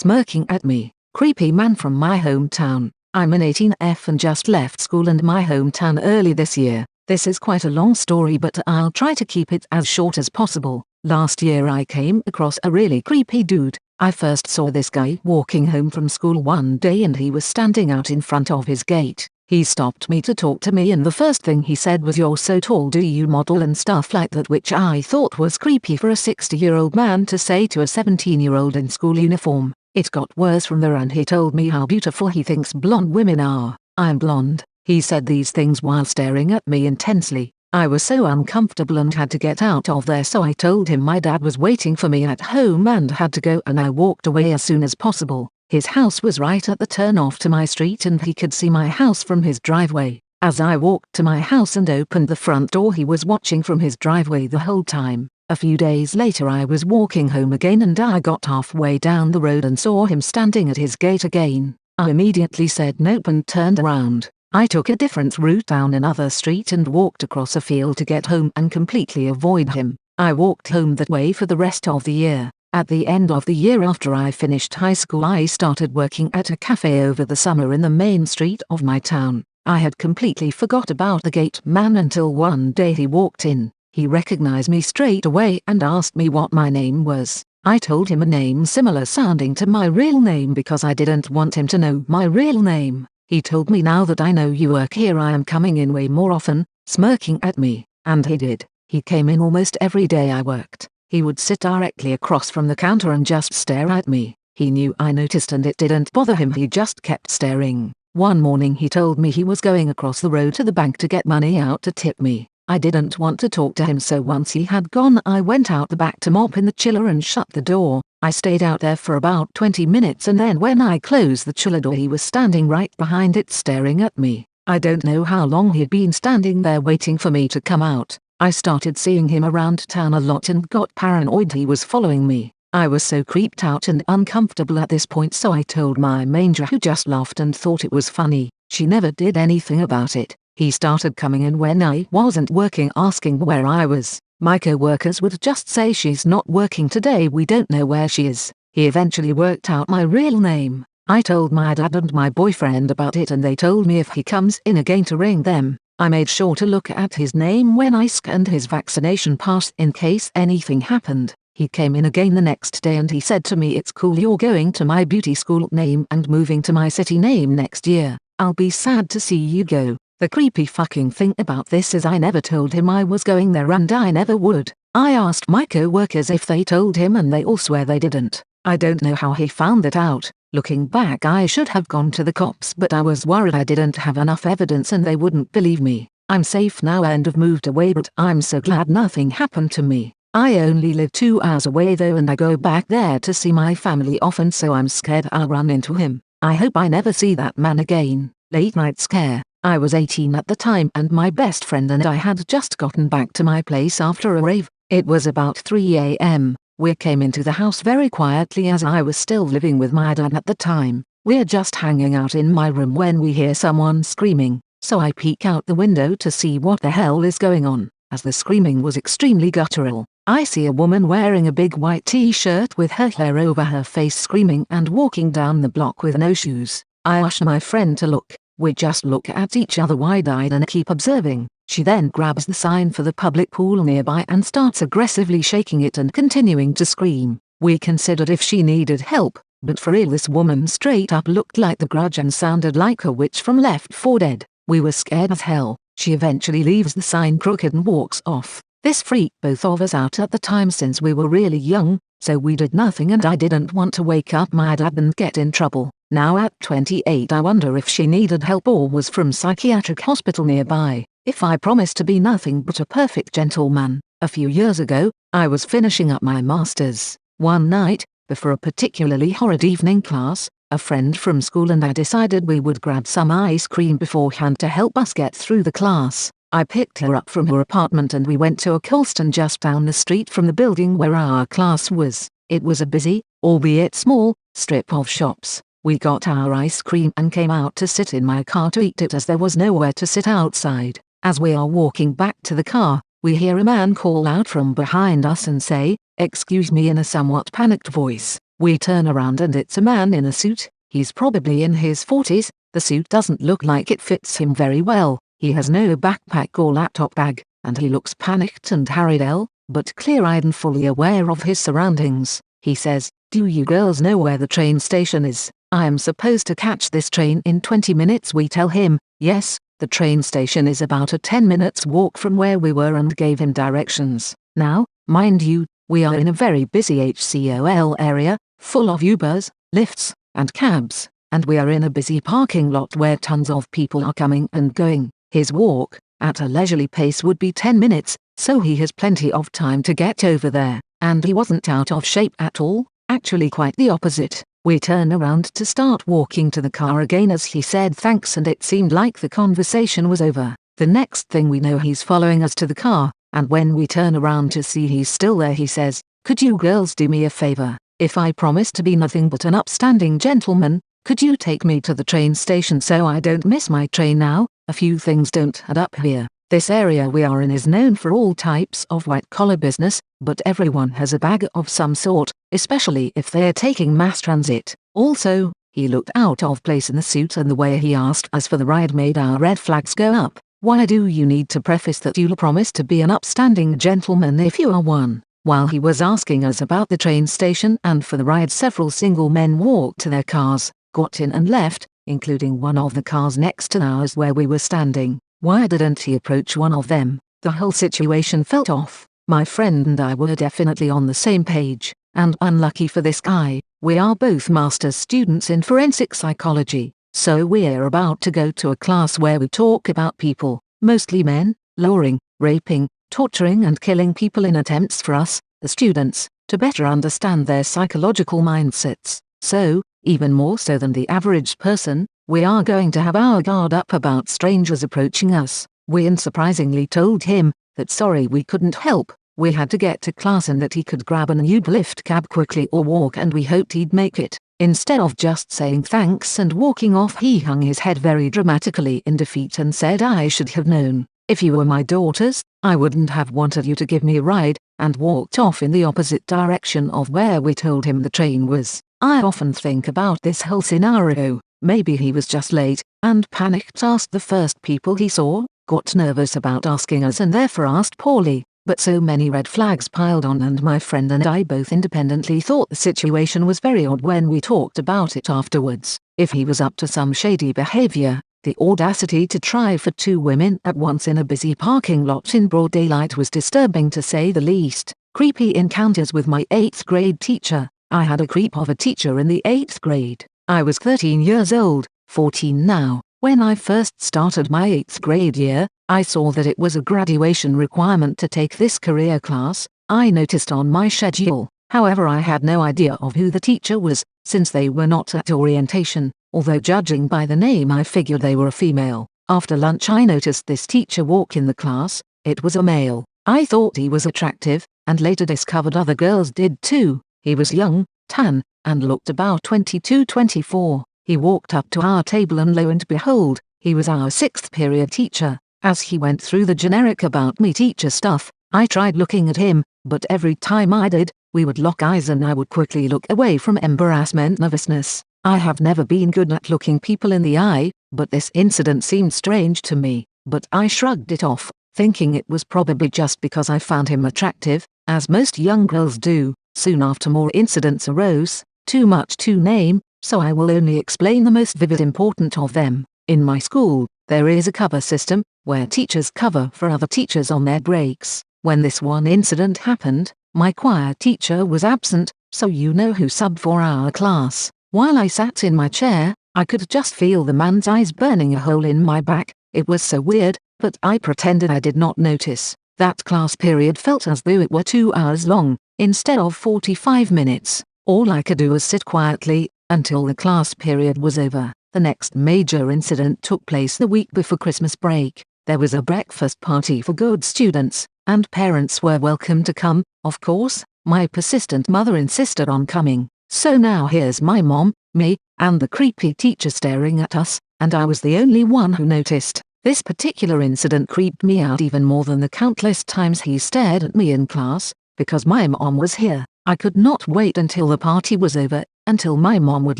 smirking at me. Creepy man from my hometown. I'm an 18F and just left school and my hometown early this year. This is quite a long story but I'll try to keep it as short as possible. Last year I came across a really creepy dude. I first saw this guy walking home from school one day and he was standing out in front of his gate. He stopped me to talk to me and the first thing he said was, "You're so tall, do you model?" and stuff like that, which I thought was creepy for a 60-year-old man to say to a 17-year-old in school uniform. It got worse from there and he told me how beautiful he thinks blonde women are. I'm blonde. He said these things while staring at me intensely. I was so uncomfortable and had to get out of there, so I told him my dad was waiting for me at home and had to go, and I walked away as soon as possible. His house was right at the turn off to my street and he could see my house from his driveway. As I walked to my house and opened the front door, he was watching from his driveway the whole time. A few days later I was walking home again and I got halfway down the road and saw him standing at his gate again. I immediately said nope and turned around. I took a different route down another street and walked across a field to get home and completely avoid him. I walked home that way for the rest of the year. At the end of the year after I finished high school, I started working at a cafe over the summer in the main street of my town. I had completely forgot about the gate man until one day he walked in. He recognized me straight away and asked me what my name was. I told him a name similar sounding to my real name because I didn't want him to know my real name. He told me, "Now that I know you work here, I am coming in way more often," smirking at me. And he did. He came in almost every day I worked. He would sit directly across from the counter and just stare at me. He knew I noticed and it didn't bother him, he just kept staring. One morning he told me he was going across the road to the bank to get money out to tip me. I didn't want to talk to him, so once he had gone I went out the back to mop in the chiller and shut the door. I stayed out there for about 20 minutes and then when I closed the chiller door he was standing right behind it staring at me. I don't know how long he'd been standing there waiting for me to come out. I started seeing him around town a lot and got paranoid he was following me. I was so creeped out and uncomfortable at this point, so I told my manager, who just laughed and thought it was funny. She never did anything about it. He started coming in when I wasn't working asking where I was. My co-workers would just say, "She's not working today, we don't know where she is." He eventually worked out my real name. I told my dad and my boyfriend about it and they told me if he comes in again to ring them. I made sure to look at his name when I scanned his vaccination pass in case anything happened. He came in again the next day and he said to me, "It's cool you're going to my beauty school name and moving to my city name next year. I'll be sad to see you go." The creepy fucking thing about this is I never told him I was going there and I never would. I asked my co-workers if they told him and they all swear they didn't. I don't know how he found that out. Looking back, I should have gone to the cops, but I was worried I didn't have enough evidence and they wouldn't believe me. I'm safe now and have moved away, but I'm so glad nothing happened to me. I only live 2 hours away though and I go back there to see my family often, so I'm scared I'll run into him. I hope I never see that man again. Late night scare. I was 18 at the time and my best friend and I had just gotten back to my place after a rave. It was about 3 a.m. We came into the house very quietly as I was still living with my dad at the time. We're just hanging out in my room when we hear someone screaming, so I peek out the window to see what the hell is going on. As the screaming was extremely guttural, I see a woman wearing a big white t-shirt with her hair over her face screaming and walking down the block with no shoes. I ask my friend to look. We just look at each other wide-eyed and keep observing. She then grabs the sign for the public pool nearby and starts aggressively shaking it and continuing to scream. We considered if she needed help, but for real this woman straight up looked like the Grudge and sounded like a witch from Left 4 Dead. We were scared as hell. She eventually leaves the sign crooked and walks off. This freaked both of us out at the time since we were really young, so we did nothing and I didn't want to wake up my dad and get in trouble. Now at 28 I wonder if she needed help or was from psychiatric hospital nearby. If I promised to be nothing but a perfect gentleman. A few years ago, I was finishing up my masters. One night, before a particularly horrid evening class, a friend from school and I decided we would grab some ice cream beforehand to help us get through the class. I picked her up from her apartment and we went to a Colston just down the street from the building where our class was. It was a busy, albeit small, strip of shops. We got our ice cream and came out to sit in my car to eat it as there was nowhere to sit outside. As we are walking back to the car, we hear a man call out from behind us and say, "Excuse me," in a somewhat panicked voice. We turn around and it's a man in a suit. He's probably in his 40s. The suit doesn't look like it fits him very well. He has no backpack or laptop bag, and he looks panicked and harried, but clear-eyed and fully aware of his surroundings. He says, "Do you girls know where the train station is? I am supposed to catch this train in 20 minutes." We tell him, yes, the train station is about a 10 minutes walk from where we were, and gave him directions. Now, mind you, we are in a very busy HCOL area, full of Ubers, Lyfts, and cabs, and we are in a busy parking lot where tons of people are coming and going. His walk, at a leisurely pace, would be 10 minutes, so he has plenty of time to get over there, and he wasn't out of shape at all, actually quite the opposite. We turn around to start walking to the car again as he said thanks, and it seemed like the conversation was over. The next thing we know, he's following us to the car, and when we turn around to see he's still there, he says, "Could you girls do me a favor? If I promise to be nothing but an upstanding gentleman, could you take me to the train station so I don't miss my train now? A few things don't add up here. This area we are in is known for all types of white-collar business, but everyone has a bag of some sort, especially if they're taking mass transit. Also, he looked out of place in the suit, and the way he asked us for the ride made our red flags go up. Why do you need to preface that you'll promise to be an upstanding gentleman if you are one? While he was asking us about the train station and for the ride, several single men walked to their cars, got in and left, including one of the cars next to ours where we were standing. Why didn't he approach one of them? The whole situation felt off. My friend and I were definitely on the same page, and unlucky for this guy, we are both master's students in forensic psychology, so we're about to go to a class where we talk about people, mostly men, luring, raping, torturing and killing people in attempts for us, the students, to better understand their psychological mindsets. So, even more so than the average person, we are going to have our guard up about strangers approaching us. We unsurprisingly told him that sorry we couldn't help, we had to get to class and that he could grab an Uber Lyft cab quickly or walk, and we hoped he'd make it. Instead of just saying thanks and walking off, he hung his head very dramatically in defeat and said, "I should have known. If you were my daughters, I wouldn't have wanted you to give me a ride," and walked off in the opposite direction of where we told him the train was. I often think about this whole scenario. Maybe he was just late, and panicked, asked the first people he saw, got nervous about asking us and therefore asked poorly, but so many red flags piled on, and my friend and I both independently thought the situation was very odd when we talked about it afterwards. If he was up to some shady behavior, the audacity to try for two women at once in a busy parking lot in broad daylight was disturbing to say the least. Creepy encounters with my 8th grade teacher. I had a creep of a teacher in the 8th grade. I was 13 years old, 14 now. When I first started my 8th grade year, I saw that it was a graduation requirement to take this career class. I noticed on my schedule. However, I had no idea of who the teacher was, since they were not at orientation, although judging by the name I figured they were a female. After lunch I noticed this teacher walk in the class. It was a male. I thought he was attractive, and later discovered other girls did too. He was young, tan, and looked about 22-24. He walked up to our table and lo and behold, he was our 6th period teacher. As he went through the generic about me teacher stuff, I tried looking at him, but every time I did, we would lock eyes and I would quickly look away from embarrassment, nervousness. I have never been good at looking people in the eye, but this incident seemed strange to me, but I shrugged it off, thinking it was probably just because I found him attractive, as most young girls do. Soon after more incidents arose, too much to name, so I will only explain the most vivid important of them. In my school, there is a cover system, where teachers cover for other teachers on their breaks. When this one incident happened, my choir teacher was absent, so you know who subbed for our class. While I sat in my chair, I could just feel the man's eyes burning a hole in my back. It was so weird, but I pretended I did not notice. That class period felt as though it were 2 hours long, instead of 45 minutes. All I could do was sit quietly, until the class period was over. The next major incident took place the week before Christmas break. There was a breakfast party for good students, and parents were welcome to come. Of course, my persistent mother insisted on coming. So now here's my mom, me, and the creepy teacher staring at us, and I was the only one who noticed. This particular incident creeped me out even more than the countless times he stared at me in class. because my mom was here. I could not wait until the party was over, until my mom would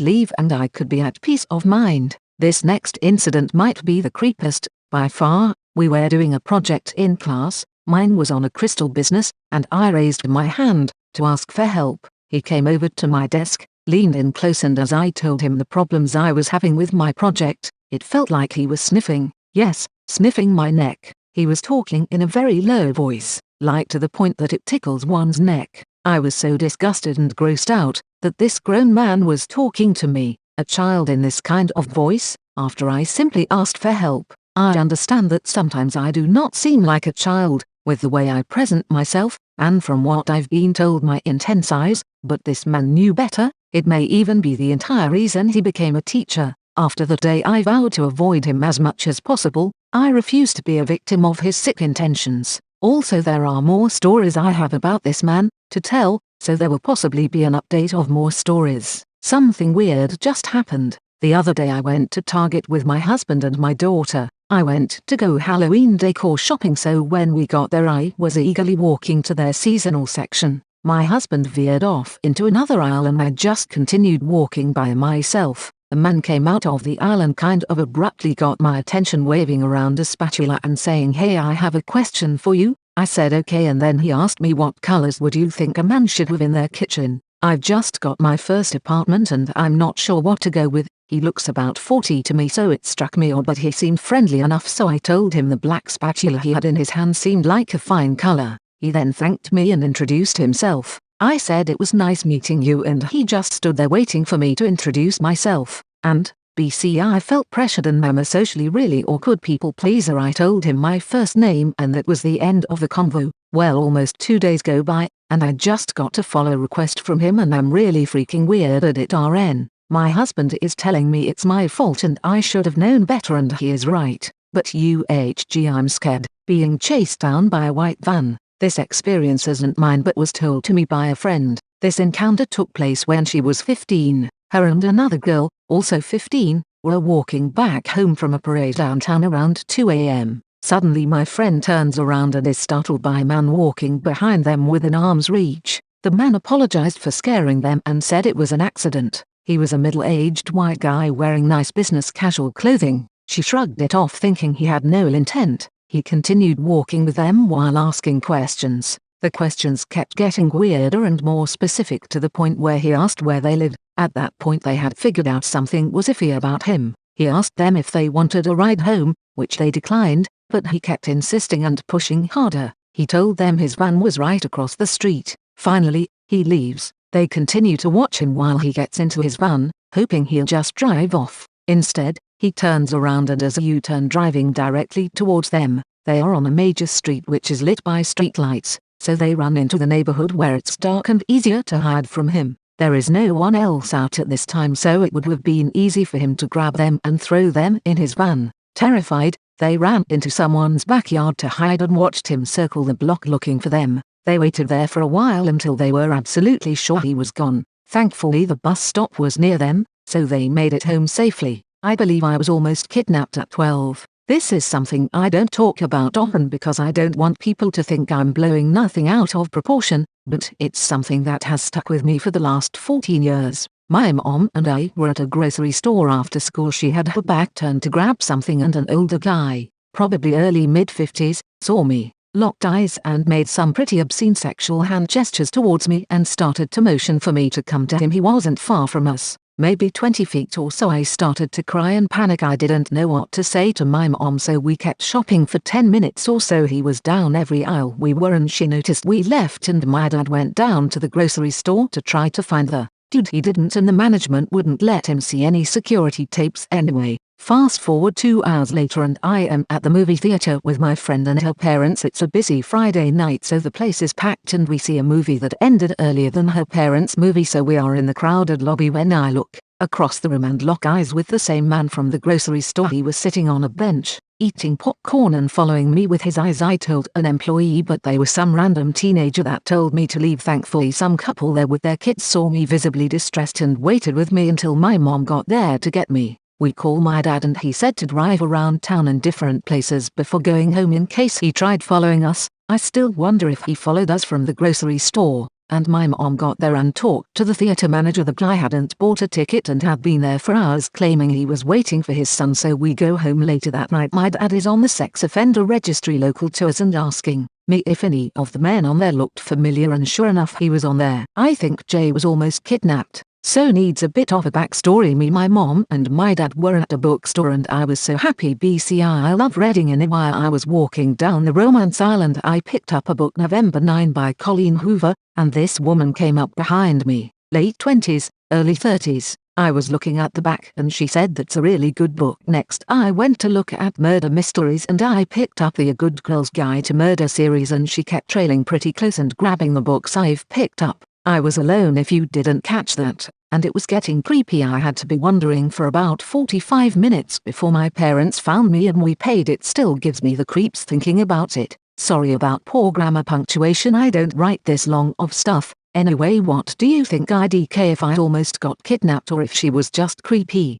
leave and I could be at peace of mind. This next incident might be the creepiest, by far. We were doing a project in class, mine was on a crystal business, and I raised my hand to ask for help. He came over to my desk, leaned in close, and as I told him the problems I was having with my project, it felt like he was sniffing, yes, sniffing my neck. He was talking in a very low voice, like to the point that it tickles one's neck. I was so disgusted and grossed out that this grown man was talking to me, a child, in this kind of voice, after I simply asked for help. I understand that sometimes I do not seem like a child, with the way I present myself, and from what I've been told my intense eyes, but this man knew better. It may even be the entire reason he became a teacher. After the day I vowed to avoid him as much as possible, I refused to be a victim of his sick intentions. Also, there are more stories I have about this man to tell, so there will possibly be an update of more stories. Something weird just happened. The other day I went to Target with my husband and my daughter. I went to go Halloween decor shopping, so when we got there I was eagerly walking to their seasonal section. My husband veered off into another aisle and I just continued walking by myself. A man came out of the aisle and kind of abruptly got my attention, waving around a spatula and saying, "Hey, I have a question for you." I said okay, and then he asked me, "What colors would you think a man should have in their kitchen? I've just got my first apartment and I'm not sure what to go with." He looks about 40 to me, so it struck me odd, but he seemed friendly enough, so I told him the black spatula he had in his hand seemed like a fine color. He then thanked me and introduced himself. I said it was nice meeting you, and he just stood there waiting for me to introduce myself. And, BC, I felt pressured and I'm a socially really awkward people pleaser. I told him my first name and that was the end of the convo. Well, almost 2 days go by, and I just got a follow request from him and I'm really freaking weird at it. RN. My husband is telling me it's my fault and I should have known better, and he is right. But UHG, I'm scared. Being chased down by a white van. This experience isn't mine but was told to me by a friend. This encounter took place when she was 15. Her and another girl, also 15, were walking back home from a parade downtown around 2 a.m. Suddenly my friend turns around and is startled by a man walking behind them within arm's reach. The man apologized for scaring them and said it was an accident. He was a middle-aged white guy wearing nice business casual clothing. She shrugged it off, thinking he had no ill intent. He continued walking with them while asking questions. The questions kept getting weirder and more specific, to the point where he asked where they lived. At that point they had figured out something was iffy about him. He asked them if they wanted a ride home, which they declined, but he kept insisting and pushing harder. He told them his van was right across the street. Finally, he leaves. They continue to watch him while he gets into his van, hoping he'll just drive off. Instead, he turns around and does a U-turn, driving directly towards them. They are on a major street which is lit by streetlights, so they run into the neighborhood where it's dark and easier to hide from him. There is no one else out at this time, so it would have been easy for him to grab them and throw them in his van. Terrified, they ran into someone's backyard to hide and watched him circle the block looking for them. They waited there for a while until they were absolutely sure he was gone. Thankfully the bus stop was near them, so they made it home safely. I believe I was almost kidnapped at 12. This is something I don't talk about often because I don't want people to think I'm blowing nothing out of proportion, but it's something that has stuck with me for the last 14 years. My mom and I were at a grocery store after school. She had her back turned to grab something and an older guy, probably early mid-50s, saw me, locked eyes and made some pretty obscene sexual hand gestures towards me and started to motion for me to come to him. He wasn't far from us, maybe 20 feet or so. I started to cry and panic. I didn't know what to say to my mom, so we kept shopping for 10 minutes or so. He was down every aisle we were in. She noticed we left and my dad went down to the grocery store to try to find the dude. He didn't, and the management wouldn't let him see any security tapes anyway. Fast forward 2 hours later and I am at the movie theater with my friend and her parents. It's a busy Friday night, so the place is packed, and we see a movie that ended earlier than her parents' movie, so we are in the crowded lobby when I look across the room and lock eyes with the same man from the grocery store. He was sitting on a bench, eating popcorn and following me with his eyes. I told an employee, but they were some random teenager that told me to leave. Thankfully some couple there with their kids saw me visibly distressed and waited with me until my mom got there to get me. We called my dad and he said to drive around town in different places before going home in case he tried following us. I still wonder if he followed us from the grocery store, and my mom got there and talked to the theater manager. The guy hadn't bought a ticket and had been there for hours claiming he was waiting for his son, so we go home later that night. My dad is on the sex offender registry local to us and asking me if any of the men on there looked familiar, and sure enough he was on there. I think Jay was almost kidnapped, so needs a bit of a backstory. Me, my mom and my dad were at a bookstore and I was so happy. I love reading, and while I was walking down the romance aisle and I picked up a book, November 9 by Colleen Hoover, and this woman came up behind me, late 20s, early 30s. I was looking at the back and she said, "That's a really good book." Next I went to look at murder mysteries and I picked up the A Good Girl's Guide to Murder series, and she kept trailing pretty close and grabbing the books I've picked up. I was alone, if you didn't catch that, and it was getting creepy. I had to be wandering for about 45 minutes before my parents found me and we paid. It still gives me the creeps thinking about it. Sorry about poor grammar punctuation, I don't write this long of stuff. Anyway, what do you think? IDK if I almost got kidnapped or if she was just creepy?